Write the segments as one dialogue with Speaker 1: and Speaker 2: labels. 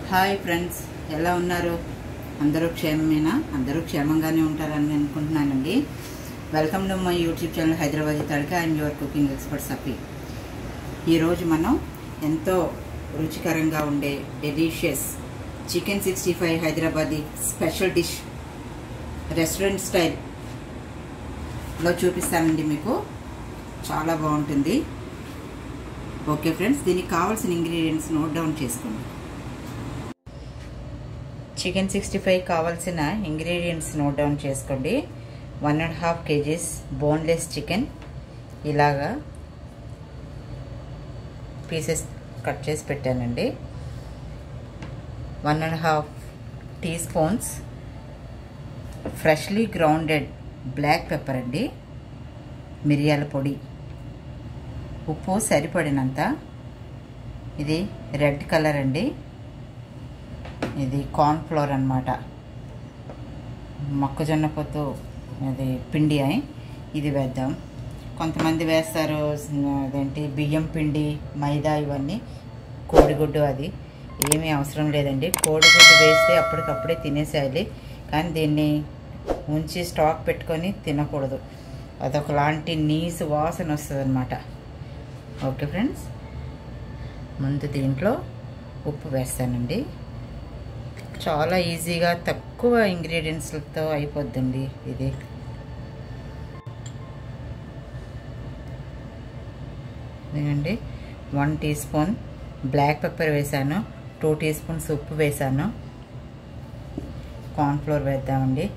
Speaker 1: Hi friends, ఎలా ఉన్నారు? అందరూ క్షేమమేనా? అందరూ క్షేమంగానే ఉంటారని అనుకుంటున్నానండి. Welcome to my YouTube channel Hyderabadi Tadka. I'm your cooking expert Safi. ఈరోజు మనం ఎంతో రుచికరంగా ఉండే delicious chicken 65 Hyderabadi special dish restaurant స్టైల్లో చూపిస్తానండి. మీకు చాలా బాగుంటుంది. ఓకే ఫ్రెండ్స్, దీనికి కావాల్సిన ఇంగ్రీడియంట్స్ నోట్ డౌన్ చేసుకోండి. చికెన్ 65 కావాల్సిన ఇంగ్రీడియంట్స్ నోట్ డౌన్ చేసుకోండి. 1.5 kgs బోన్లెస్ చికెన్ ఇలాగా పీసెస్ కట్ చేసి పెట్టానండి. 1.5 teaspoons freshly grounded black pepper అండి, మిరియాల పొడి, ఉప్పు సరిపడినంత. ఇది రెడ్ కలర్ అండి, ఇది కార్న్ ఫ్లోర్ అన్నమాట, మొక్కజొన్న పొత్తు అది పిండి అని ఇది వేద్దాం. కొంతమంది వేస్తారు అదేంటి బియ్యం పిండి, మైదా, ఇవన్నీ. కోడిగుడ్డు అది ఏమీ అవసరం లేదండి. కోడిగుడ్డు వేస్తే అప్పటికప్పుడే తినేసేయాలి, కానీ దీన్ని ఉంచి స్టాక్ పెట్టుకొని తినకూడదు. అదొకలాంటి నీసు వాసన వస్తుంది అన్నమాట. ఓకే ఫ్రెండ్స్, ముందు దీంట్లో ఉప్పు వేస్తానండి. చాలా ఈజీగా తక్కువ ఇంగ్రీడియంట్స్తో అయిపోద్దండి ఇది. ఇదండి 1 teaspoon బ్లాక్ పెప్పర్ వేసాను, 2 teaspoons ఉప్పు వేసాను. కార్న్ఫ్లోర్ వేద్దామండి.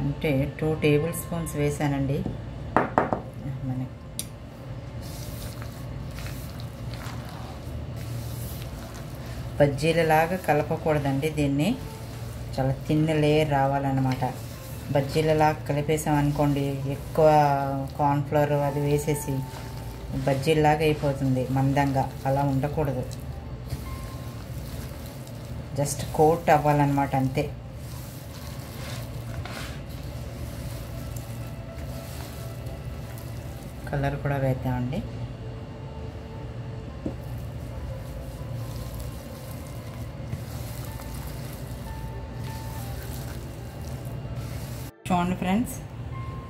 Speaker 1: అంటే 2 tablespoons వేసానండి. బజ్జీలలాగా కలపకూడదండి, దీన్ని చాలా తిన్న లేయర్ రావాలన్నమాట. బజ్జీలలాగా కలిపేసామనుకోండి, ఎక్కువ కార్న్ఫ్లోర్ అది వేసేసి బజ్జీలాగా అయిపోతుంది మందంగా. అలా ఉండకూడదు, జస్ట్ కోట్ అవ్వాలన్నమాట, అంతే. కలర్ కూడా వేద్దామండి. చూడండి ఫ్రెండ్స్,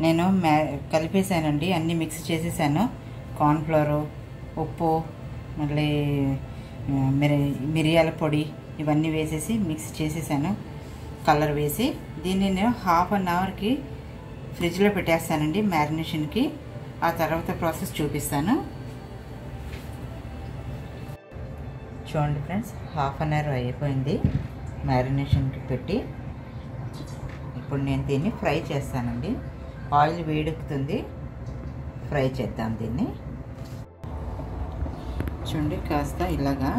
Speaker 1: నేను కలిపేసానండి, అన్నీ మిక్స్ చేసేసాను. కార్న్ఫ్లోరు, ఉప్పు, మళ్ళీ మిరియాల పొడి ఇవన్నీ వేసేసి మిక్స్ చేసేసాను, కలర్ వేసి. దీన్ని నేను 1/2 అవర్కి ఫ్రిడ్జ్లో పెట్టేస్తానండి మ్యారినేషన్కి. ఆ తర్వాత ప్రాసెస్ చూపిస్తాను. చూడండి ఫ్రెండ్స్, 1/2 అవర్ అయిపోయింది మ్యారినేషన్కి పెట్టి. ఇప్పుడు నేను దీన్ని ఫ్రై చేస్తానండి. ఆయిల్ వేడెక్కుతుంది, ఫ్రై చేద్దాం దీన్ని. చూడండి, కాస్త ఇలాగా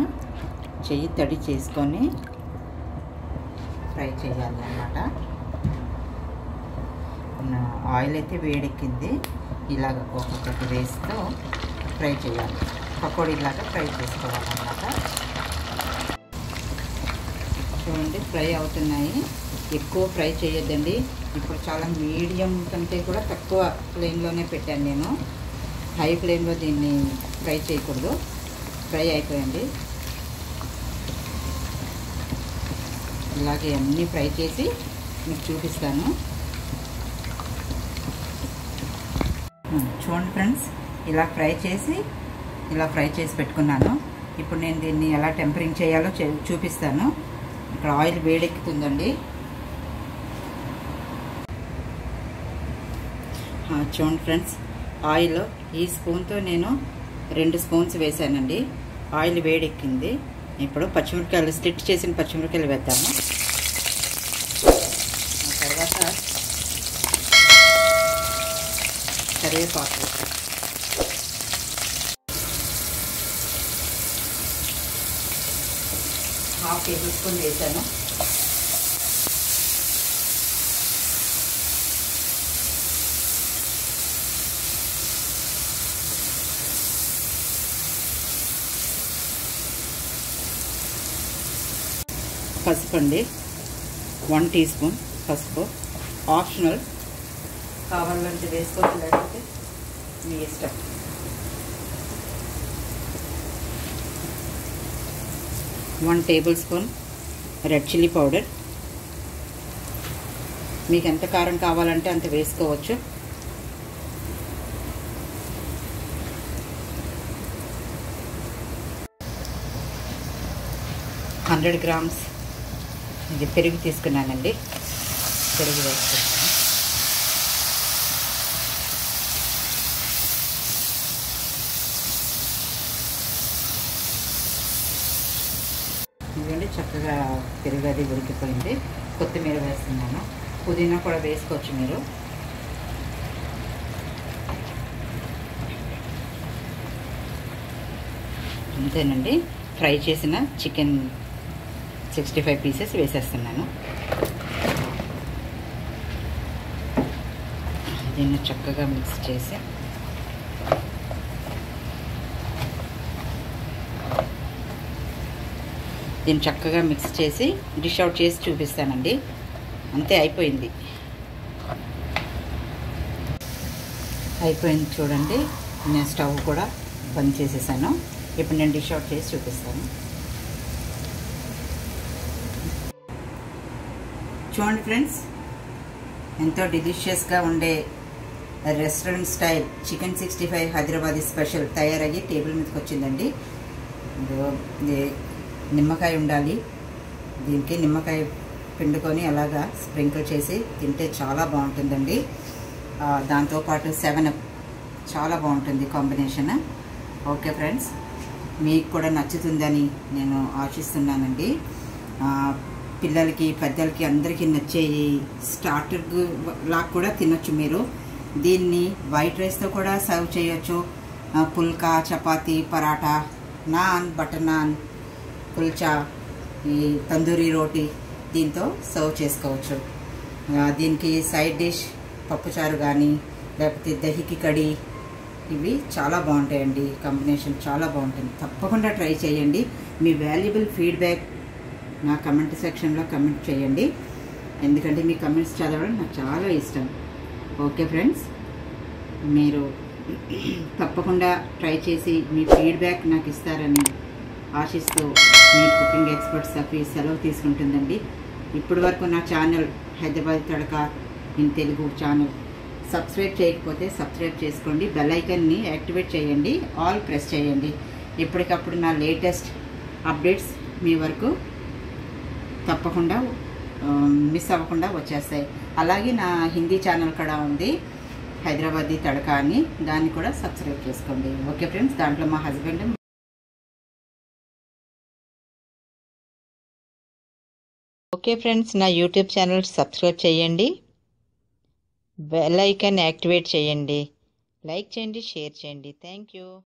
Speaker 1: చెయ్యి తడి చేసుకొని ఫ్రై చేయాలి అన్నమాట. ఆయిల్ అయితే వేడెక్కింది, ఇలాగ ఒక్కొక్కటి వేస్తూ ఫ్రై చేయాలి. పకోడీలాగా ఫ్రై చేసుకోవాలన్నమాట. చూడండి, ఫ్రై అవుతున్నాయి. ఎక్కువ ఫ్రై చేయొద్దండి. ఇప్పుడు చాలా మీడియం కంటే కూడా తక్కువ ఫ్లేమ్లోనే పెట్టాను నేను. హై ఫ్లేమ్లో దీన్ని ఫ్రై చేయకూడదు. ఫ్రై అయిపోయింది. ఇలాగే అన్నీ ఫ్రై చేసి మీకు చూపిస్తాను. చూడండి ఫ్రెండ్స్, ఇలా ఫ్రై చేసి పెట్టుకున్నాను. ఇప్పుడు నేను దీన్ని ఎలా టెంపరింగ్ చేయాలో చూపిస్తాను. ఇక్కడ ఆయిల్ వేడెక్కుతుందండి. చూడండి ఫ్రెండ్స్, ఆయిల్ ఈ స్పూన్తో నేను 2 స్పూన్స్ వేసానండి. ఆయిల్ వేడెక్కింది. ఇప్పుడు పచ్చిమిరపకాయలు, స్లిట్ చేసిన పచ్చిమిరపకాయలు వేద్దాము. తర్వాత కరివేపాకు, 1/2 tablespoon వేసాను. పసుపు అండి, 1 teaspoon పసుపు, ఆప్షనల్. కావాలంటే వేసుకోవచ్చు, లేకపోతే మీ ఇష్టం. One table spoon red chilli powder. మీకు ఎంత కారం కావాలంటే అంత వేసుకోవచ్చు. హండ్రెడ్ గ్రామ్స్ ఇది పెరుగు తీసుకున్నానండి. పెరుగు వేసుకుంటాను. ఇదండి చక్కగా పెరుగు అది ఉడికిపోయింది. కొత్తిమీర వేస్తున్నాను. పుదీనా కూడా వేసుకోవచ్చు మీరు. అంతేనండి. ఫ్రై చేసిన చికెన్ 65 పీసెస్ వేసేస్తున్నాను. దీన్ని చక్కగా మిక్స్ చేసి డిష్ అవుట్ చేసి చూపిస్తానండి. అంతే, అయిపోయింది చూడండి. నేను స్టవ్ కూడా బంద్ చేసేసాను. ఇప్పుడు నేను డిష్ అవుట్ చేసి చూపిస్తాను. చూడండి ఫ్రెండ్స్, ఎంతో డిలిషియస్గా ఉండే restaurant style chicken 65 Hyderabadi special తయారయ్యి టేబుల్ మీదకి వచ్చిందండి. నిమ్మకాయ ఉండాలి. దీనికి నిమ్మకాయ పిండుకొని అలాగా స్ప్రింకిల్ చేసి తింటే చాలా బాగుంటుందండి. దాంతోపాటు 7 చాలా బాగుంటుంది కాంబినేషన్. ఓకే ఫ్రెండ్స్, మీకు కూడా నచ్చుతుందని నేను ఆశిస్తున్నానండి. పిల్లలకి, పెద్దలకి అందరికీ నచ్చే స్టార్టర్ లాగా కూడా తినొచ్చు మీరు. దీన్ని వైట్ రైస్తో కూడా సర్వ్ చేయొచ్చు. పుల్కా, చపాతీ, పరాటా, నాన్, బటర్ నాన్, కుల్చా, ఈ తందూరి రోటీ దీంతో సర్వ్ చేసుకోవచ్చు. దీనికి సైడ్ డిష్ పప్పుచారు కానీ, లేకపోతే దహికి కడి, ఇవి చాలా బాగుంటాయండి. కాంబినేషన్ చాలా బాగుంటుంది. తప్పకుండా ట్రై చేయండి. మీ వాల్యుబుల్ ఫీడ్బ్యాక్ నా కమెంట్ సెక్షన్లో కమెంట్ చేయండి. ఎందుకంటే మీ కమెంట్స్ చదవడం నాకు చాలా ఇష్టం. ఓకే ఫ్రెండ్స్, మీరు తప్పకుండా ట్రై చేసి మీ ఫీడ్బ్యాక్ నాకు ఇస్తారని ఆశిస్తూ మీ కుకింగ్ ఎక్స్పర్ట్ సఫీ సెలవు తీసుకుంటుందండి. ఇప్పటి వరకు నా channel Hyderabad Tadka in Telugu channel subscribe చేయకపోతే సబ్స్క్రైబ్ చేసుకోండి. బెల్ ఐకాన్ని యాక్టివేట్ చేయండి. ఆల్ ప్రెస్ చేయండి. ఎప్పటికప్పుడు నా లేటెస్ట్ అప్డేట్స్ మీ వరకు తప్పకుండా మిస్ అవ్వకుండా వచ్చేస్తాయి. అలాగే నా హిందీ ఛానల్ కూడా ఉంది, హైదరాబాదీ తడక అని. దాన్ని కూడా సబ్స్క్రైబ్ చేసుకోండి. ఓకే ఫ్రెండ్స్, దాంట్లో మా హస్బెండ్. ఓకే ఫ్రెండ్స్, నా యూట్యూబ్ ఛానల్ సబ్స్క్రైబ్ చేయండి. బెల్ ఐకాన్ యాక్టివేట్ చేయండి. లైక్ చేయండి, షేర్ చేయండి. Thank you.